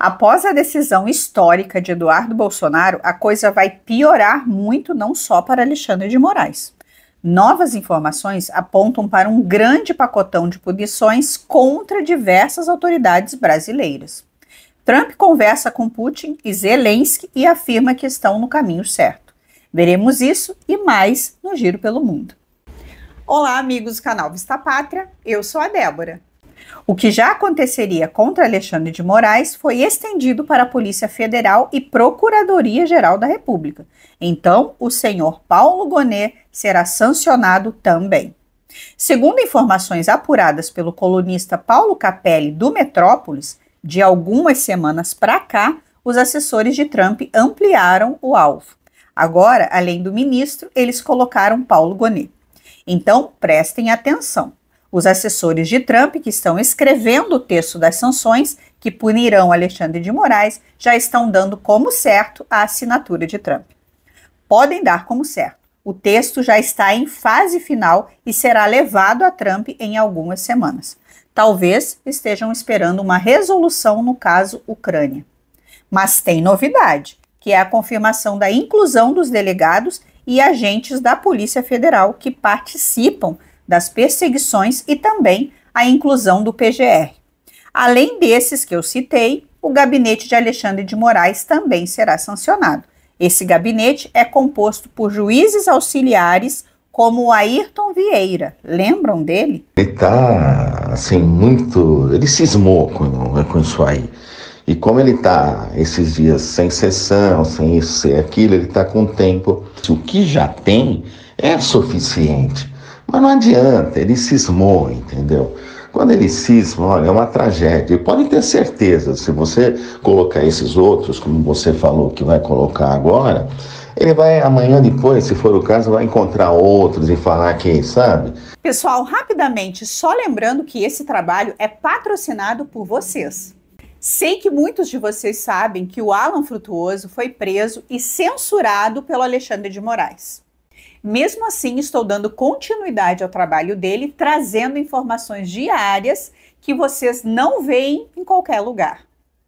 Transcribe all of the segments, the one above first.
Após a decisão histórica de Eduardo Bolsonaro, a coisa vai piorar muito, não só para Alexandre de Moraes. Novas informações apontam para um grande pacotão de punições contra diversas autoridades brasileiras. Trump conversa com Putin e Zelensky e afirma que estão no caminho certo. Veremos isso e mais no Giro pelo Mundo. Olá, amigos do canal Vista Pátria, eu sou a Débora. O que já aconteceria contra Alexandre de Moraes foi estendido para a Polícia Federal e Procuradoria-Geral da República. Então, o senhor Paulo Gonet será sancionado também. Segundo informações apuradas pelo colunista Paulo Capelli do Metrópolis, de algumas semanas para cá, os assessores de Trump ampliaram o alvo. Agora, além do ministro, eles colocaram Paulo Gonet. Então, prestem atenção. Os assessores de Trump que estão escrevendo o texto das sanções que punirão Alexandre de Moraes já estão dando como certo a assinatura de Trump. Podem dar como certo. O texto já está em fase final e será levado a Trump em algumas semanas. Talvez estejam esperando uma resolução no caso Ucrânia. Mas tem novidade, que é a confirmação da inclusão dos delegados e agentes da Polícia Federal que participam das perseguições e também a inclusão do PGR. Além desses que eu citei, o gabinete de Alexandre de Moraes também será sancionado. Esse gabinete é composto por juízes auxiliares como o Ayrton Vieira. Lembram dele? Ele tá, assim, ele cismou com isso aí. E como ele tá esses dias sem sessão, sem isso, sem aquilo, ele tá com tempo. O que já tem é suficiente. Mas não adianta, ele cismou, entendeu? Quando ele cisma, olha, é uma tragédia. E podem ter certeza, se você colocar esses outros, como você falou que vai colocar agora, ele vai amanhã depois, se for o caso, vai encontrar outros e falar que, sabe? Pessoal, rapidamente, só lembrando que esse trabalho é patrocinado por vocês. Sei que muitos de vocês sabem que o Alan Frutuoso foi preso e censurado pelo Alexandre de Moraes. Mesmo assim, estou dando continuidade ao trabalho dele, trazendo informações diárias que vocês não veem em qualquer lugar.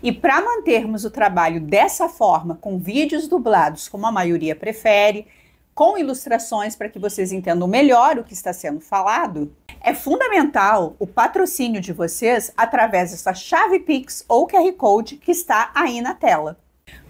E para mantermos o trabalho dessa forma, com vídeos dublados, como a maioria prefere, com ilustrações para que vocês entendam melhor o que está sendo falado, é fundamental o patrocínio de vocês através dessa chave Pix ou QR Code que está aí na tela,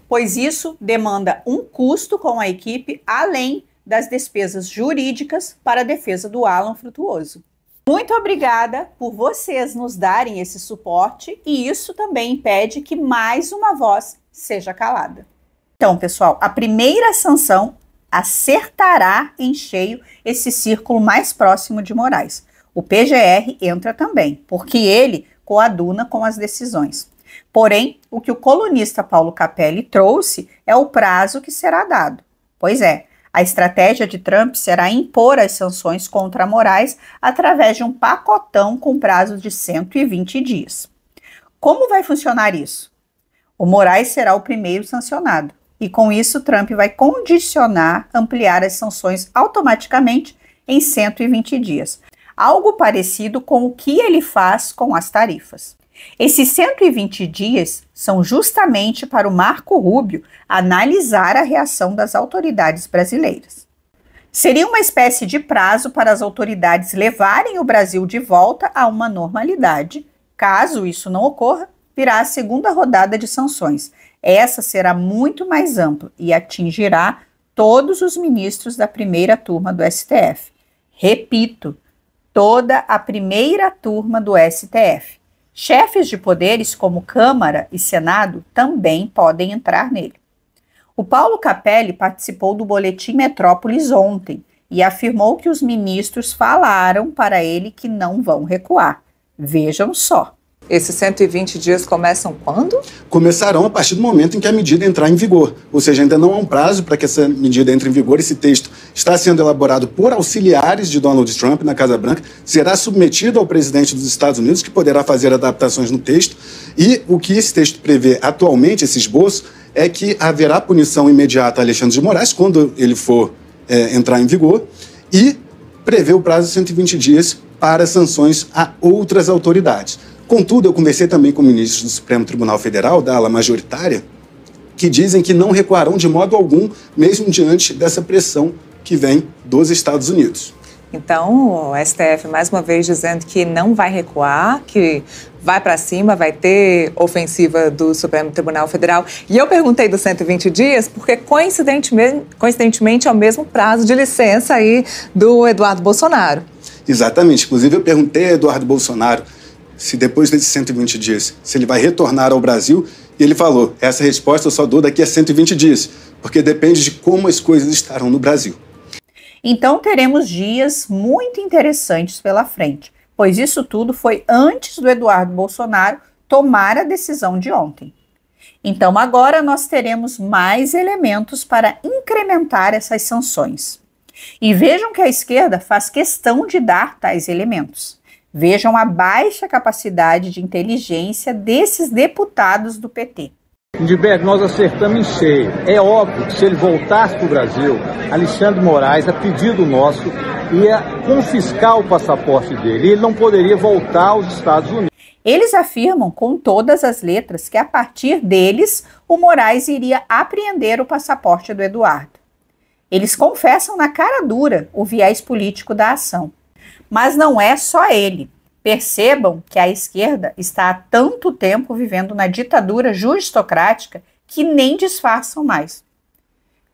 pois isso demanda um custo com a equipe, além das despesas jurídicas para a defesa do Alan Frutuoso. Muito obrigada por vocês nos darem esse suporte e isso também impede que mais uma voz seja calada. Então, pessoal, a primeira sanção acertará em cheio esse círculo mais próximo de Moraes. O PGR entra também, porque ele coaduna com as decisões. Porém, o que o colunista Paulo Capelli trouxe é o prazo que será dado. Pois é, a estratégia de Trump será impor as sanções contra Moraes através de um pacotão com prazo de 120 dias. Como vai funcionar isso? O Moraes será o primeiro sancionado e com isso Trump vai condicionar ampliar as sanções automaticamente em 120 dias. Algo parecido com o que ele faz com as tarifas. Esses 120 dias são justamente para o Marco Rubio analisar a reação das autoridades brasileiras. Seria uma espécie de prazo para as autoridades levarem o Brasil de volta a uma normalidade. Caso isso não ocorra, virá a segunda rodada de sanções. Essa será muito mais ampla e atingirá todos os ministros da primeira turma do STF. Repito, toda a primeira turma do STF. Chefes de poderes como Câmara e Senado também podem entrar nele. O Paulo Capelli participou do Boletim Metrópolis ontem e afirmou que os ministros falaram para ele que não vão recuar. Vejam só. Esses 120 dias começam quando? Começarão a partir do momento em que a medida entrar em vigor. Ou seja, ainda não há um prazo para que essa medida entre em vigor. Esse texto está sendo elaborado por auxiliares de Donald Trump na Casa Branca, será submetido ao presidente dos Estados Unidos, que poderá fazer adaptações no texto. E o que esse texto prevê atualmente, esse esboço, é que haverá punição imediata a Alexandre de Moraes, quando ele for entrar em vigor, e prevê o prazo de 120 dias para sanções a outras autoridades. Contudo, eu conversei também com ministros do Supremo Tribunal Federal, da ala majoritária, que dizem que não recuarão de modo algum, mesmo diante dessa pressão que vem dos Estados Unidos. Então, o STF mais uma vez dizendo que não vai recuar, que vai para cima, vai ter ofensiva do Supremo Tribunal Federal. E eu perguntei dos 120 dias porque, coincidentemente, é o mesmo prazo de licença aí do Eduardo Bolsonaro. Exatamente. Inclusive, eu perguntei a Eduardo Bolsonaro se depois desses 120 dias, se ele vai retornar ao Brasil, e ele falou, essa resposta eu só dou daqui a 120 dias, porque depende de como as coisas estarão no Brasil. Então teremos dias muito interessantes pela frente, pois isso tudo foi antes do Eduardo Bolsonaro tomar a decisão de ontem. Então agora nós teremos mais elementos para incrementar essas sanções. E vejam que a esquerda faz questão de dar tais elementos. Vejam a baixa capacidade de inteligência desses deputados do PT. Lindbergh, nós acertamos em cheio. É óbvio que se ele voltasse para o Brasil, Alexandre Moraes, a pedido nosso, ia confiscar o passaporte dele e ele não poderia voltar aos Estados Unidos. Eles afirmam com todas as letras que a partir deles o Moraes iria apreender o passaporte do Eduardo. Eles confessam na cara dura o viés político da ação. Mas não é só ele. Percebam que a esquerda está há tanto tempo vivendo na ditadura justocrática que nem disfarçam mais.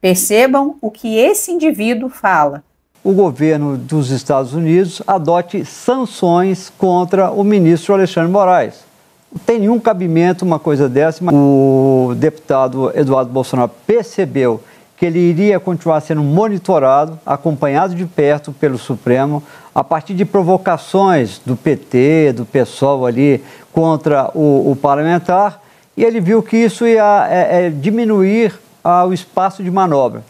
Percebam o que esse indivíduo fala. O governo dos Estados Unidos adote sanções contra o ministro Alexandre Moraes. Não tem nenhum cabimento uma coisa dessa. O deputado Eduardo Bolsonaro percebeu que ele iria continuar sendo monitorado, acompanhado de perto pelo Supremo, a partir de provocações do PT, do PSOL ali contra o parlamentar, e ele viu que isso ia diminuir o espaço de manobra.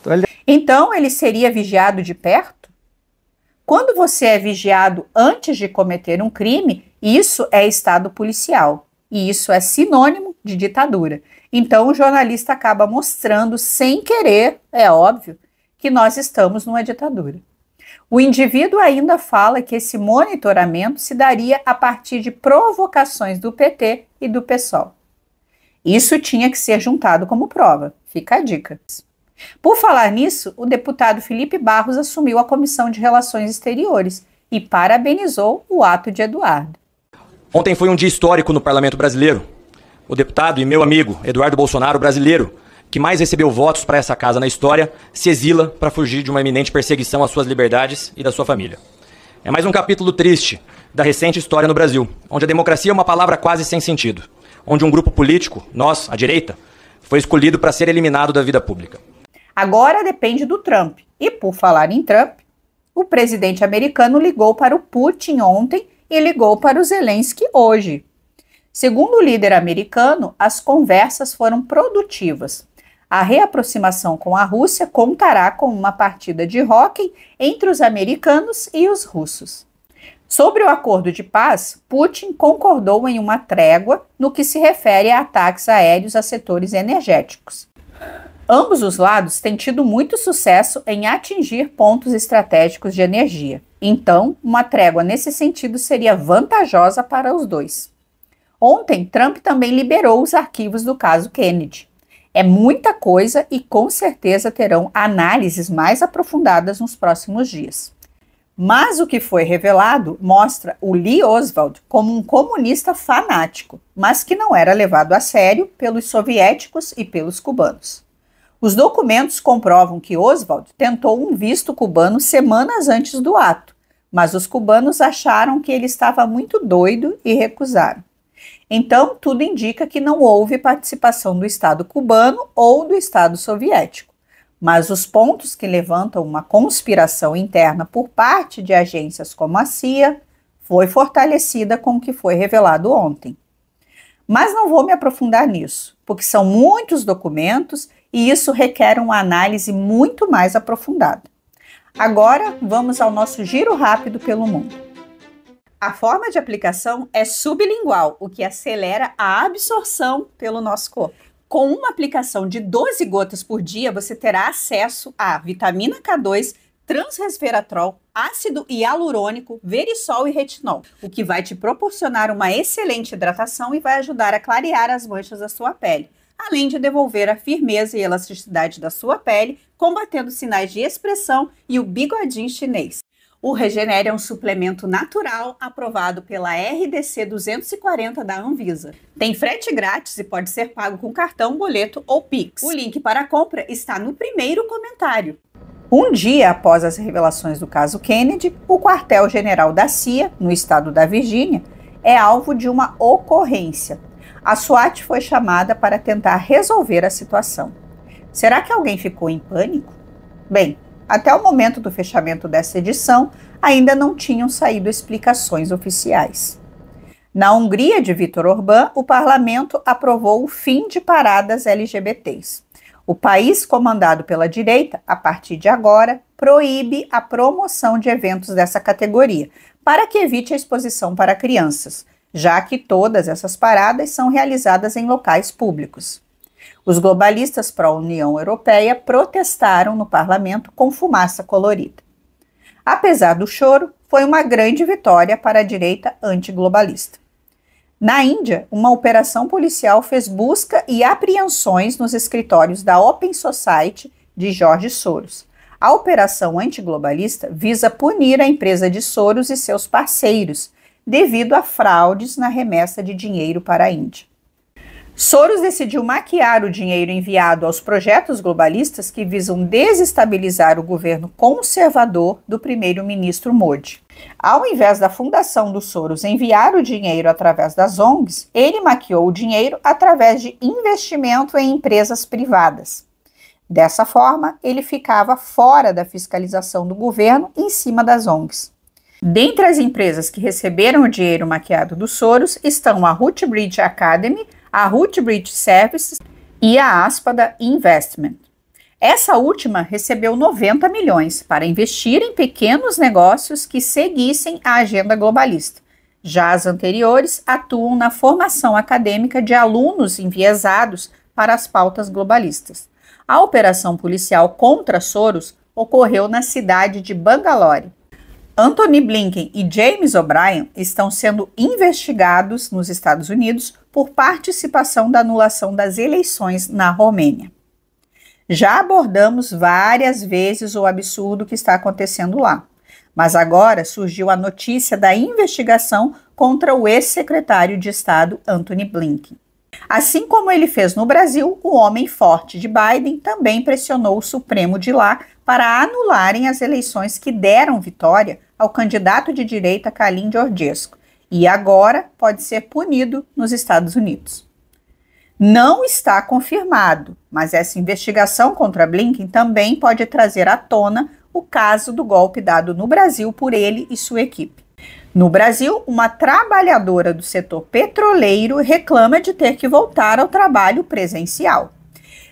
Então ele seria vigiado de perto? Quando você é vigiado antes de cometer um crime, isso é estado policial, e isso é sinônimo de ditadura. Então o jornalista acaba mostrando, sem querer, é óbvio, que nós estamos numa ditadura. O indivíduo ainda fala que esse monitoramento se daria a partir de provocações do PT e do PSOL. Isso tinha que ser juntado como prova, fica a dica. Por falar nisso, o deputado Felipe Barros assumiu a Comissão de Relações Exteriores e parabenizou o ato de Eduardo. Ontem foi um dia histórico no Parlamento Brasileiro. O deputado e meu amigo Eduardo Bolsonaro, brasileiro, que mais recebeu votos para essa casa na história, se exila para fugir de uma iminente perseguição às suas liberdades e da sua família. É mais um capítulo triste da recente história no Brasil, onde a democracia é uma palavra quase sem sentido, onde um grupo político, nós, a direita, foi escolhido para ser eliminado da vida pública. Agora depende do Trump. E por falar em Trump, o presidente americano ligou para o Putin ontem e ligou para o Zelensky hoje. Segundo o líder americano, as conversas foram produtivas. A reaproximação com a Rússia contará com uma partida de hóquei entre os americanos e os russos. Sobre o acordo de paz, Putin concordou em uma trégua no que se refere a ataques aéreos a setores energéticos. Ambos os lados têm tido muito sucesso em atingir pontos estratégicos de energia. Então, uma trégua nesse sentido seria vantajosa para os dois. Ontem, Trump também liberou os arquivos do caso Kennedy. É muita coisa e com certeza terão análises mais aprofundadas nos próximos dias. Mas o que foi revelado mostra o Lee Oswald como um comunista fanático, mas que não era levado a sério pelos soviéticos e pelos cubanos. Os documentos comprovam que Oswald tentou um visto cubano semanas antes do ato, mas os cubanos acharam que ele estava muito doido e recusaram. Então, tudo indica que não houve participação do Estado cubano ou do Estado soviético. Mas os pontos que levantam uma conspiração interna por parte de agências como a CIA foi fortalecida com o que foi revelado ontem. Mas não vou me aprofundar nisso, porque são muitos documentos e isso requer uma análise muito mais aprofundada. Agora, vamos ao nosso giro rápido pelo mundo. A forma de aplicação é sublingual, o que acelera a absorção pelo nosso corpo. Com uma aplicação de 12 gotas por dia, você terá acesso à vitamina K2, transresveratrol, ácido hialurônico, verisol e retinol, o que vai te proporcionar uma excelente hidratação e vai ajudar a clarear as manchas da sua pele, além de devolver a firmeza e elasticidade da sua pele, combatendo sinais de expressão e o bigodinho chinês. O Regenere é um suplemento natural aprovado pela RDC 240 da Anvisa. Tem frete grátis e pode ser pago com cartão, boleto ou Pix. O link para a compra está no primeiro comentário. Um dia após as revelações do caso Kennedy, o quartel-general da CIA, no estado da Virgínia, é alvo de uma ocorrência. A SWAT foi chamada para tentar resolver a situação. Será que alguém ficou em pânico? Bem, até o momento do fechamento dessa edição, ainda não tinham saído explicações oficiais. Na Hungria de Viktor Orbán, o parlamento aprovou o fim de paradas LGBTs. O país, comandado pela direita, a partir de agora, proíbe a promoção de eventos dessa categoria, para que evite a exposição para crianças, já que todas essas paradas são realizadas em locais públicos. Os globalistas pró-União Europeia protestaram no parlamento com fumaça colorida. Apesar do choro, foi uma grande vitória para a direita antiglobalista. Na Índia, uma operação policial fez busca e apreensões nos escritórios da Open Society de George Soros. A operação antiglobalista visa punir a empresa de Soros e seus parceiros, devido a fraudes na remessa de dinheiro para a Índia. Soros decidiu maquiar o dinheiro enviado aos projetos globalistas que visam desestabilizar o governo conservador do primeiro-ministro Modi. Ao invés da fundação do Soros enviar o dinheiro através das ONGs, ele maquiou o dinheiro através de investimento em empresas privadas. Dessa forma, ele ficava fora da fiscalização do governo em cima das ONGs. Dentre as empresas que receberam o dinheiro maquiado do Soros estão a RootBridge Academy, a RootBridge Services e a Aspada Investment. Essa última recebeu 90 milhões para investir em pequenos negócios que seguissem a agenda globalista. Já as anteriores atuam na formação acadêmica de alunos enviesados para as pautas globalistas. A operação policial contra Soros ocorreu na cidade de Bangalore. Antony Blinken e James O'Brien estão sendo investigados nos Estados Unidos por participação da anulação das eleições na Romênia. Já abordamos várias vezes o absurdo que está acontecendo lá, mas agora surgiu a notícia da investigação contra o ex-secretário de Estado Antony Blinken. Assim como ele fez no Brasil, o homem forte de Biden também pressionou o Supremo de lá para anularem as eleições que deram vitória ao candidato de direita Calin Georgescu, e agora pode ser punido nos Estados Unidos. Não está confirmado, mas essa investigação contra Blinken também pode trazer à tona o caso do golpe dado no Brasil por ele e sua equipe. No Brasil, uma trabalhadora do setor petroleiro reclama de ter que voltar ao trabalho presencial,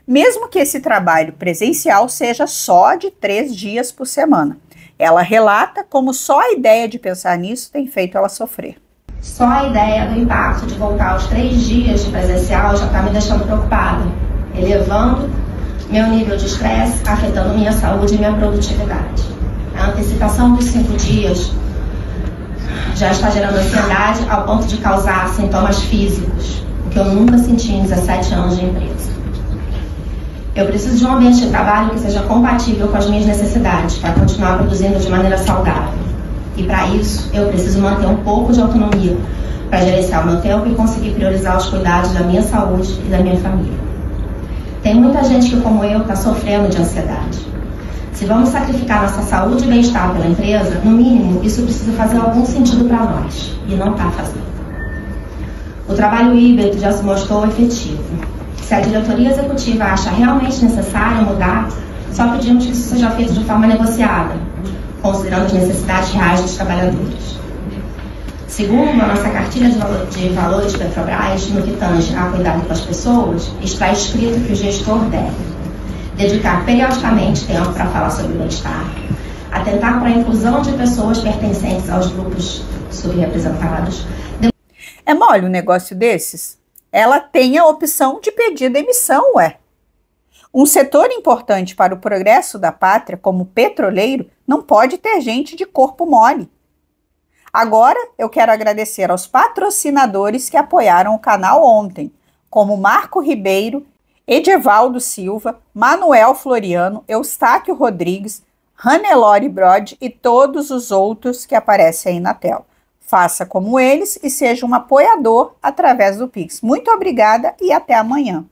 mesmo que esse trabalho presencial seja só de 3 dias por semana. Ela relata como só a ideia de pensar nisso tem feito ela sofrer. Só a ideia do impacto de voltar aos 3 dias de presencial já está me deixando preocupada, elevando meu nível de estresse, afetando minha saúde e minha produtividade. A antecipação dos 5 dias já está gerando ansiedade ao ponto de causar sintomas físicos, o que eu nunca senti em 17 anos de empresa. Eu preciso de um ambiente de trabalho que seja compatível com as minhas necessidades para continuar produzindo de maneira saudável. E para isso, eu preciso manter um pouco de autonomia para gerenciar o meu tempo e conseguir priorizar os cuidados da minha saúde e da minha família. Tem muita gente que, como eu, está sofrendo de ansiedade. Se vamos sacrificar nossa saúde e bem-estar pela empresa, no mínimo, isso precisa fazer algum sentido para nós. E não está fazendo. O trabalho híbrido já se mostrou efetivo. Se a diretoria executiva acha realmente necessário mudar, só pedimos que isso seja feito de forma negociada, considerando as necessidades reais dos trabalhadores. Segundo a nossa cartilha de valores Petrobras, no que tange a cuidado com as pessoas, está escrito que o gestor deve dedicar periodicamente tempo para falar sobre o bem-estar, atentar para a inclusão de pessoas pertencentes aos grupos subrepresentados. É mole um negócio desses? Ela tem a opção de pedir demissão, ué. Um setor importante para o progresso da pátria, como o petroleiro, não pode ter gente de corpo mole. Agora, eu quero agradecer aos patrocinadores que apoiaram o canal ontem, como Marco Ribeiro, Edivaldo Silva, Manuel Floriano, Eustáquio Rodrigues, Hannelore Brod e todos os outros que aparecem aí na tela. Faça como eles e seja um apoiador através do Pix. Muito obrigada e até amanhã.